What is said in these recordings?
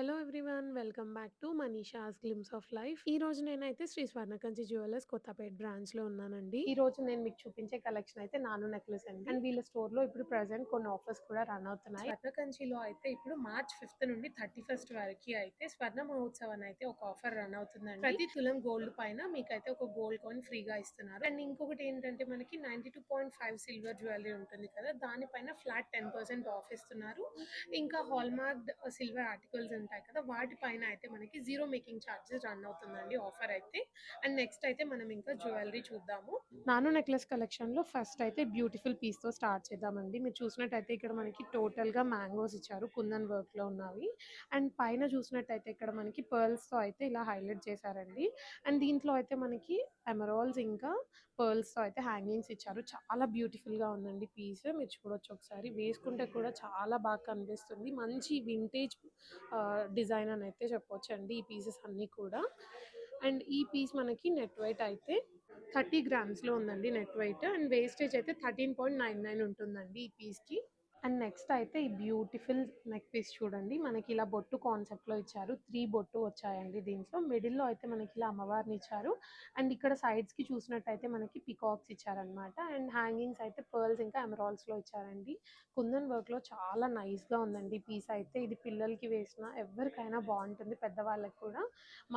Hello everyone. Welcome back to Manisha's glimpse of life. ఈ రోజు నేనైతే శ్రీ స్వర్ణకంచి జ్యువెలర్స్ కొత్తపేట బ్రాంచ్‌లో ఉన్నానండి. ఈ రోజు నేను మీకు చూపించే కలెక్షన్ అయితే నాను నెక్లెస్ అండి. అండ్ వీళ్ళ స్టోర్‌లో ఇప్పుడు ప్రెజెంట్ కొన్ని ఆఫర్స్ కూడా రన్ అవుతున్నాయి. స్వర్ణకంచిలో అయితే ఇప్పుడు మార్చ్ 5 నుండి 31 వరకి అయితే స్వర్ణ మహోత్సవ్ అని అయితే ఒక ఆఫర్ రన్ అవుతుందండి. ప్రతి తులం గోల్డ్ పైన మీకైతే ఒక గోల్డ్ కాయిన్ ఫ్రీగా ఇస్తున్నారు. అండ్ ఇంకొకటి ఏంటంటే మనకి 92.5 సిల్వర్ జ్యువెలరీ ఉంటుంది కదా, దానిపైన ఫ్లాట్ 10% ఆఫ్ ఇస్తున్నారు. ఇంకా హాల్మార్క్డ్ సిల్వర్ ఆర్టికల్స్ ఉంటాయి కదా, వాటిపైన అయితే మనకి జీరో మేకింగ్ ఛార్జెస్ రన్ అవుతుందండి ఆఫర్ అయితే. అండ్ నెక్స్ట్ అయితే మనం ఇంకా జ్యువెలరీ చూద్దాము. నాను నెక్లెస్ కలెక్షన్ లో ఫస్ట్ అయితే బ్యూటిఫుల్ పీస్ తో స్టార్ట్ చేద్దామండి. మీరు చూసినట్టయితే ఇక్కడ మనకి టోటల్ గా మ్యాంగోస్ ఇచ్చారు, కుందన్ వర్క్ లో ఉన్నవి. అండ్ పైన చూసినట్టయితే ఇక్కడ మనకి పర్ల్స్ తో అయితే ఇలా హైలైట్ చేశారండి. అండ్ దీంట్లో అయితే మనకి ఎమరాల్డ్స్ ఇంకా పర్ల్స్ తో అయితే హ్యాంగింగ్స్ ఇచ్చారు. చాలా బ్యూటిఫుల్ గా ఉందండి పీస్. మీరు చూడొచ్చు ఒకసారి, వేసుకుంటే కూడా చాలా బాగా కనిపిస్తుంది. మంచి వింటేజ్ డిజైన్ అని అయితే చెప్పొచ్చు అండి ఈ పీసెస్ అన్నీ కూడా. అండ్ ఈ పీస్ మనకి నెట్ వెయిట్ అయితే 30 గ్రామ్స్లో ఉందండి నెట్ వెయిట్. అండ్ వేస్టేజ్ అయితే 13.99 ఉంటుందండి ఈ పీస్కి. అండ్ నెక్స్ట్ అయితే ఈ బ్యూటిఫుల్ నెక్ పీస్ చూడండి, మనకి ఇలా బొట్టు కాన్సెప్ట్లో ఇచ్చారు. 3 బొట్టు వచ్చాయండి దీంట్లో. మిడిల్లో అయితే మనకి ఇలా అమ్మవారిని ఇచ్చారు. అండ్ ఇక్కడ సైడ్స్కి చూసినట్టయితే మనకి పికాక్స్ ఇచ్చారనమాట. అండ్ హ్యాంగింగ్స్ అయితే పర్ల్స్ ఇంకా ఎమరాల్డ్స్లో ఇచ్చారండి. కుందన్ వర్క్లో చాలా నైస్గా ఉందండి పీస్ అయితే. ఇది పిల్లలకి వేసిన ఎవరికైనా బాగుంటుంది, పెద్దవాళ్ళకి కూడా.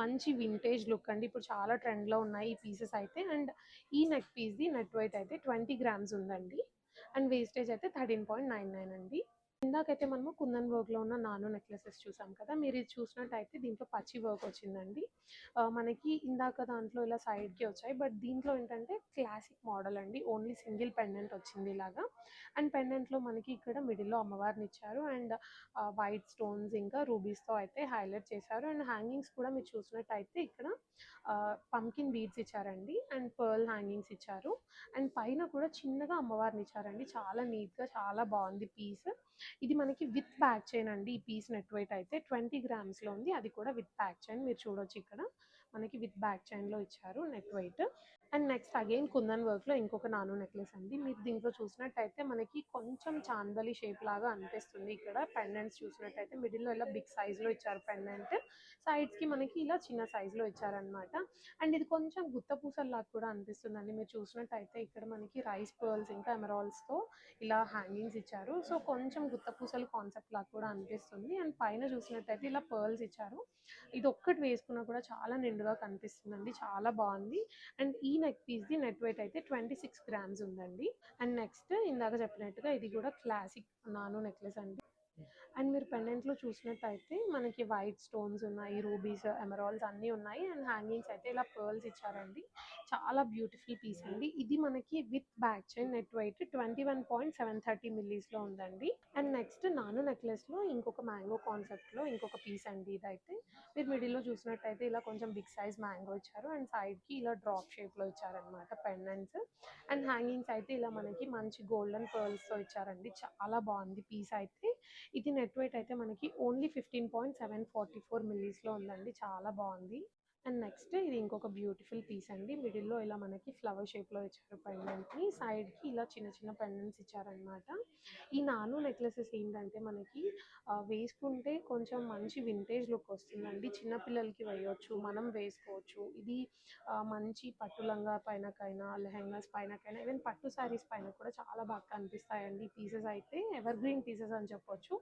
మంచి వింటేజ్ లుక్ అండి. ఇప్పుడు చాలా ట్రెండ్లో ఉన్నాయి ఈ పీసెస్ అయితే. అండ్ ఈ నెక్ పీస్ది నెట్ వెయిట్ అయితే 20 గ్రామ్స్ ఉందండి. అండ్ వేస్టేజ్ అయితే 13.99 అండి. ఇందాకైతే మనము కుందన్ వర్క్లో ఉన్న నానో నెక్లెసెస్ చూసాం కదా, మీరు ఇది చూసినట్టయితే దీంట్లో పచ్చి వర్క్ వచ్చిందండి. మనకి ఇందాక దాంట్లో ఇలా సైడ్కి వచ్చాయి, బట్ దీంట్లో ఏంటంటే క్లాసిక్ మోడల్ అండి. ఓన్లీ సింగిల్ పెండెంట్ వచ్చింది ఇలాగా. అండ్ పెండెంట్లో మనకి ఇక్కడ మిడిల్లో అమ్మవారిని ఇచ్చారు. అండ్ వైట్ స్టోన్స్ ఇంకా రూబీస్తో అయితే హైలైట్ చేశారు. అండ్ హ్యాంగింగ్స్ కూడా మీరు చూసినట్టయితే ఇక్కడ పంకిన్ బీడ్స్ ఇచ్చారండి. అండ్ పర్ల్ హ్యాంగింగ్స్ ఇచ్చారు. అండ్ పైన కూడా చిన్నగా అమ్మవారిని ఇచ్చారండి. చాలా నీట్గా చాలా బాగుంది పీస్. ఇది మనకి విత్ బ్యాక్ చైన్ అండి. ఈ పీస్ నెట్ వెయిట్ అయితే 20 గ్రామ్స్లో ఉంది, అది కూడా విత్ బ్యాక్ చైన్. మీరు చూడొచ్చు ఇక్కడ మనకి విత్ బ్యాక్ చైన్లో ఇచ్చారు net weight. And next again kundan వర్క్లో ఇంకొక నాను నెక్లెస్ అండి. మీరు దీంట్లో చూసినట్టయితే మనకి కొంచెం చాందలి షేప్ లాగా అనిపిస్తుంది. ఇక్కడ పెండెంట్స్ చూసినట్టయితే మిడిల్లో ఇలా బిగ్ సైజ్లో ఇచ్చారు పెండెంట్, సైడ్స్కి మనకి ఇలా చిన్న సైజులో ఇచ్చారనమాట. అండ్ ఇది కొంచెం గుత్త పూసల్లాగా కూడా అనిపిస్తుందండి. మీరు చూసినట్టయితే ఇక్కడ మనకి రైస్ పర్ల్స్ ఇంకా ఎమరాల్డ్స్తో ఇలా హ్యాంగింగ్స్ ఇచ్చారు. సో కొంచెం గుత్త పూసలు కాన్సెప్ట్ లాగా కూడా అనిపిస్తుంది. అండ్ పైన చూసినట్టయితే ఇలా పర్ల్స్ ఇచ్చారు. ఇది ఒక్కటి వేసుకున్నా కూడా చాలా నిండుగా కనిపిస్తుందండి, చాలా బాగుంది. అండ్ ఈ నెక్ పీస్ది నెట్ వెయిట్ అయితే 26 గ్రామ్స్ ఉందండి. అండ్ నెక్స్ట్ ఇందాక చెప్పినట్టుగా ఇది కూడా క్లాసిక్ నాను నెక్లెస్ అండి. అండ్ మీరు పెండెంట్లో చూసినట్టయితే మనకి వైట్ స్టోన్స్ ఉన్నాయి, రూబీస్ ఎమరాల్డ్స్ అన్నీ ఉన్నాయి. అండ్ హ్యాంగింగ్స్ అయితే ఇలా పర్ల్స్ ఇచ్చారండి. చాలా బ్యూటిఫుల్ పీస్ అండి. ఇది మనకి with back chain net weight 21.730 మిల్లీస్లో ఉందండి. అండ్ నెక్స్ట్ నాను నెక్లెస్లో ఇంకొక మ్యాంగో కాన్సెప్ట్లో ఇంకొక పీస్ అండి. ఇదైతే మీరు మిడిల్లో చూసినట్టయితే ఇలా కొంచెం బిగ్ సైజ్ మ్యాంగో ఇచ్చారు. అండ్ సైడ్కి ఇలా డ్రాప్ షేప్లో ఇచ్చారనమాట పెండెంట్స్. అండ్ హ్యాంగింగ్స్ అయితే ఇలా మనకి మంచి గోల్డెన్ పర్ల్స్తో ఇచ్చారండి. చాలా బాగుంది పీస్ అయితే. ఇది నెట్ వెయిట్ అయితే మనకి ఓన్లీ 15.744 మిల్లీస్లో ఉందండి. చాలా బాగుంది. అండ్ నెక్స్ట్ ఇది ఇంకొక బ్యూటిఫుల్ పీస్ అండి. మిడిల్లో ఇలా మనకి ఫ్లవర్ షేప్లో ఇచ్చారు పెండెంట్ని, సైడ్కి ఇలా చిన్న చిన్న పెండెంట్స్ ఇచ్చారనమాట. ఈ నాను నెక్లెసెస్ ఏంటంటే మనకి వేసుకుంటే కొంచెం మంచి వింటేజ్ లుక్ వస్తుందండి. చిన్నపిల్లలకి వేయొచ్చు, మనం వేసుకోవచ్చు. ఇది మంచి పట్టు లంగా పైనకైనా, లెహెంగాస్ పైనకైనా, ఈవెన్ పట్టు శారీస్ పైన కూడా చాలా బాగా కనిపిస్తాయండి. ఈ పీసెస్ అయితే ఎవర్ గ్రీన్ పీసెస్ అని చెప్పొచ్చు.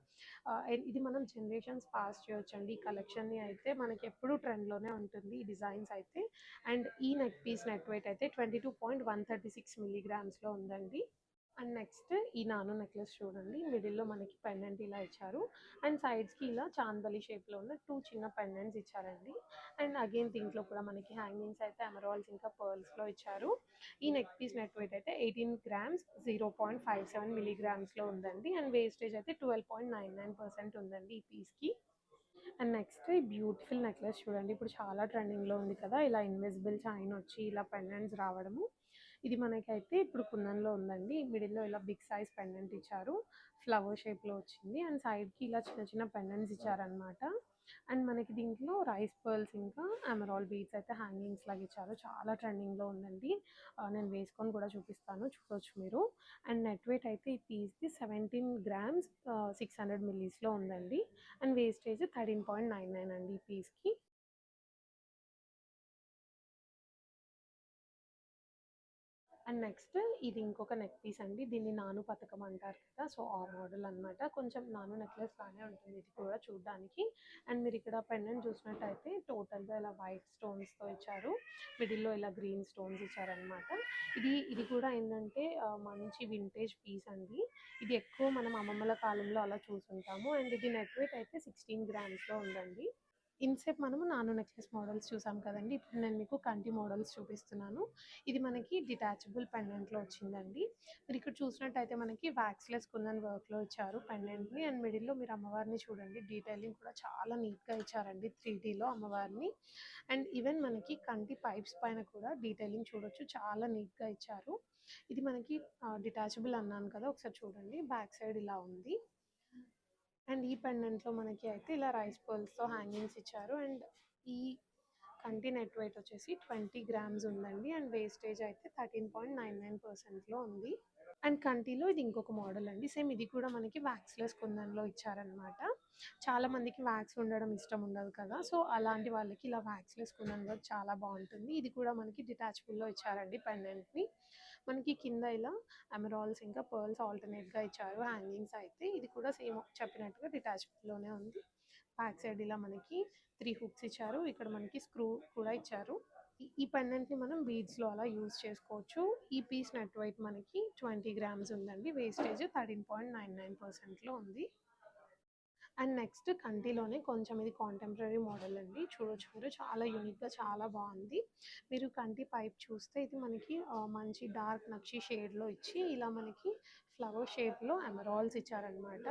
ఇది మనం జనరేషన్స్ పాస్ చేయొచ్చండి. ఈ కలెక్షన్ని అయితే మనకి ఎప్పుడూ ట్రెండ్లోనే ఉంటుంది ఈ డిజైన్స్ అయితే. అండ్ ఈ నెక్ పీస్ నెట్ వెయిట్ అయితే 22.136 మిల్లీగ్రామ్స్లో ఉందండి. అండ్ నెక్స్ట్ ఈ నాను నెక్లెస్ చూడండి, మిడిల్లో మనకి పెండెంట్ ఇలా ఇచ్చారు. అండ్ సైడ్స్కి ఇలా చాందలి షేప్లో ఉన్న 2 చిన్న పెండెంట్స్ ఇచ్చారండి. అండ్ అగైన్ దీంట్లో కూడా మనకి హ్యాంగింగ్స్ అయితే ఎమరాల్డ్స్ ఇంకా పర్ల్స్లో ఇచ్చారు. ఈ నెక్ పీస్ నెట్ వెయిట్ అయితే 18 గ్రామ్స్ 0.57 మిలీగ్రామ్స్లో ఉందండి. అండ్ వేస్టేజ్ అయితే 12.99% ఉందండి ఈ పీస్కి. అండ్ నెక్స్ట్ ఈ బ్యూటిఫుల్ నెక్లెస్ చూడండి, ఇప్పుడు చాలా ట్రెండింగ్లో ఉంది కదా, ఇలా ఇన్విజిబుల్ చైన్ వచ్చి ఇలా పెండెంట్స్ రావడము. ఇది మనకైతే ఇప్పుడు కుందన్లో ఉందండి. మిడిల్లో ఇలా బిగ్ సైజ్ పెండెంట్ ఇచ్చారు, ఫ్లవర్ షేప్లో వచ్చింది. అండ్ సైడ్కి ఇలా చిన్న చిన్న పెండెంట్స్ ఇచ్చారనమాట. అండ్ మనకి దీంట్లో రైస్ పర్ల్స్ ఇంకా ఎమరాల్డ్ బీడ్స్ అయితే హ్యాంగింగ్స్ లాగా ఇచ్చారు. చాలా ట్రెండింగ్‌లో ఉందండి. నేను వేసుకొని కూడా చూపిస్తాను. చూడొచ్చు మీరు. అండ్ నెట్ వెయిట్ అయితే ఈ పీస్‌ది 17 గ్రామ్స్ 600 మిల్లీస్‌లో ఉందండి. అండ్ వేస్టేజ్ 13.99 అండి ఈ పీస్‌కి. అండ్ నెక్స్ట్ ఇది ఇంకొక నెక్ పీస్ అండి. దీన్ని నాను పతకం అంటారు కదా! సో, ఆ మోడల్ అనమాట. కొంచెం నాను నెక్లెస్ లానే ఉంటుంది ఇది కూడా చూడ్డానికి. అండ్ మీరు ఇక్కడ పెండెంట్ చూసినట్టయితే టోటల్‌గా ఇలా వైట్ స్టోన్స్‌తో ఇచ్చారు. మిడిల్‌లో ఇలా గ్రీన్ స్టోన్స్ ఇచ్చారనమాట. ఇది కూడా ఏంటంటే మంచి వింటేజ్ పీస్ అండి. ఇది ఎక్కువ మనం అమ్మమ్మల కాలంలో అలా చూసుంటాము. అండ్ ఇది నెట్ వెయిట్ అయితే 16 గ్రామ్స్‌లో ఉందండి. ఇంతసేపు మనము నానో నెక్లెస్ మోడల్స్ చూసాం కదండీ! ఇప్పుడు నేను మీకు కంటి మోడల్స్ చూపిస్తున్నాను. ఇది మనకి డిటాచబుల్ పెండెంట్‌లో వచ్చిందండి. మీరిక్కడ చూసినట్టయితే మనకి వాక్స్‌లెస్ కుందన్ వర్క్‌లో ఇచ్చారు పెండెంట్‌ని. అండ్ మిడిల్‌లో మీరు అమ్మవారిని చూడండి. డీటెయిలింగ్ కూడా చాలా నీట్‌గా ఇచ్చారండి 3డీలో అమ్మవారిని. అండ్ ఈవెన్ మనకి కంటి పైప్స్ పైన కూడా డీటెయిలింగ్ చూడొచ్చు. చాలా నీట్‌గా ఇచ్చారు. ఇది మనకి డిటాచబుల్ అన్నాను కదా! ఒకసారి చూడండి. బ్యాక్ సైడ్ ఇలా ఉంది. అండ్ ఈ పెండెంట్‌లో మనకి అయితే ఇలా రైస్ పర్ల్స్‌తో హ్యాంగింగ్స్ ఇచ్చారు. అండ్ ఈ కంటి నెట్ వెయిట్ వచ్చేసి 20 గ్రామ్స్ ఉందండి. అండ్ వేస్టేజ్ అయితే 13.99%లో ఉంది. అండ్ కంటిలో ఇది ఇంకొక మోడల్ అండి. సేమ్ ఇది కూడా మనకి వ్యాక్స్‌లెస్ కుందన్‌లో ఇచ్చారనమాట. చాలా మందికి వ్యాక్స్ ఉండడం ఇష్టం ఉండదు కదా! సో, అలాంటి వాళ్ళకి ఇలా వ్యాక్స్‌లెస్ కుందన్ వర్క్ చాలా బావుంటుంది. ఇది కూడా మనకి డిటాచబుల్‌లో ఇచ్చారండి పెండెంట్‌ని. మనకి కింద ఇలా ఎమరాల్డ్స్ ఇంకా పర్ల్స్ ఆల్టర్‌నేట్‌గా ఇచ్చారు హ్యాంగింగ్స్ అయితే. ఇది కూడా సేమ్ చెప్పినట్టుగా డిటాచబుల్‌లోనే ఉంది. బ్యాక్ సైడ్ ఇలా మనకి 3 హుక్స్ ఇచ్చారు. ఇక్కడ మనకి స్క్రూ కూడా ఇచ్చారు. ఈ పెండెంట్‌ని మనం బీడ్స్‌లో అలా యూజ్ చేసుకోవచ్చు. ఈ పీస్ నెట్ వెయిట్ మనకి 20 గ్రామ్స్ ఉందండి. వేస్టేజ్ 13.99%లో ఉంది. అండ్ నెక్స్ట్ కంటిలోనే కొంచెం ఇది కాంటెంపరరీ మోడల్ అండి. చూడొచ్చు మీరు చాలా యూనిక్‌గా చాలా బావుంది. మీరు కంటి పైప్ చూస్తే ఇది మనకి మంచి డార్క్ నక్షి షేడ్‌లో ఇచ్చి ఇలా మనకి ఫ్లవర్ షేప్‌లో ఎమరాల్డ్స్ ఇచ్చారనమాట.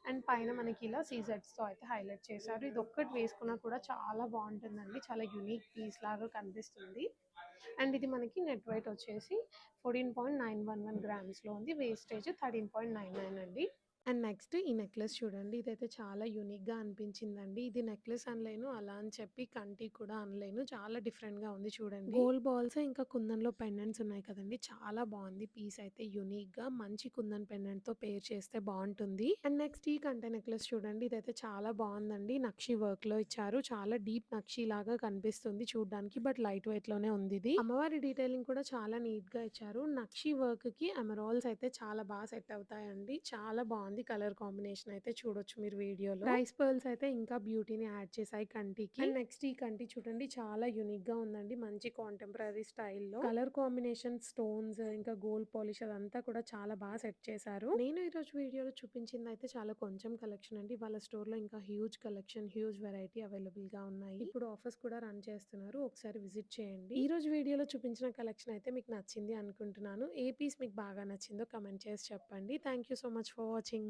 అండ్ పైన మనకి ఇలా సీజెడ్స్‌తో అయితే హైలైట్ చేశారు. ఇదొక్కటి వేసుకున్నా కూడా చాలా బావుంటుందండి. చాలా యూనిక్ పీస్ లాగా కనిపిస్తుంది. అండ్ ఇది మనకి నెట్ వెయిట్ వచ్చేసి 14.911 గ్రామ్స్‌లో ఉంది. వేస్టేజ్ 13.99 అండి. అండ్ నెక్స్ట్ ఈ నెక్లెస్ చూడండి. ఇదైతే చాలా యూనిక్‌గా అనిపించిందండి. ఇది నెక్లెస్ అనలేను, అలా అని చెప్పి కంటి కూడా అనలేను. చాలా డిఫరెంట్‌గా ఉంది చూడండి. గోల్డ్ బాల్స్ ఇంకా కుందన్‌లో పెండెంట్స్ ఉన్నాయి కదండీ! చాలా బావుంది. పీస్ అయితే యూనిక్‌గా మంచి కుందన్ పెండెంట్‌తో పేర్ చేస్తే బావుంటుంది. అండ్ నెక్స్ట్ ఈ కంటే నెక్లెస్ చూడండి. ఇదైతే చాలా బావుందండి. నక్షి వర్క్‌లో ఇచ్చారు. చాలా డీప్ నక్షి లాగా కనిపిస్తుంది చూడ్డానికి. బట్ లైట్ వెయిట్‌లోనే ఉందిది. అమ్మవారి డీటెయిలింగ్ కూడా చాలా నీట్‌గా ఇచ్చారు. నక్షి వర్క్‌కి ఎమరాల్డ్స్ అయితే చాలా సెట్ అవుతాయండి. చాలా బావుంది కలర్ కాంబినేషన్ అయితే చూడొచ్చు మీరు వీడియోలో. రైస్ పర్ల్స్ అయితే ఇంకా బ్యూటీని యాడ్ చేశాయి కంటికి. అండ్ నెక్స్ట్ ఈ కంటి చూడండి చాలా యూనిక్‌గా ఉందండి. మంచి కాంటెంపరరీ స్టైల్‌లో కలర్ కాంబినేషన్ స్టోన్స్ ఇంకా గోల్డ్ పాలిష్ అదంతా కూడా చాలా సెట్ చేశారు. నేను ఈరోజు వీడియోలో చూపించిందయితే చాలా కొంచెం కలెక్షన్ అండి. వాళ్ళ స్టోర్‌లో ఇంకా హ్యూజ్ కలెక్షన్, హ్యూజ్ వెరైటీ అవైలబుల్‌గా ఉన్నాయి. ఇప్పుడు ఆఫర్స్ కూడా రన్ చేస్తున్నారు. ఒకసారి విజిట్ చేయండి. ఈరోజు వీడియోలో చూపించిన కలెక్షన్ అయితే మీకు నచ్చింది అనుకుంటున్నాను. ఏ పీస్ మీకు బాగా నచ్చిందో కమెంట్ చేసి చెప్పండి. Thank you so much for watching.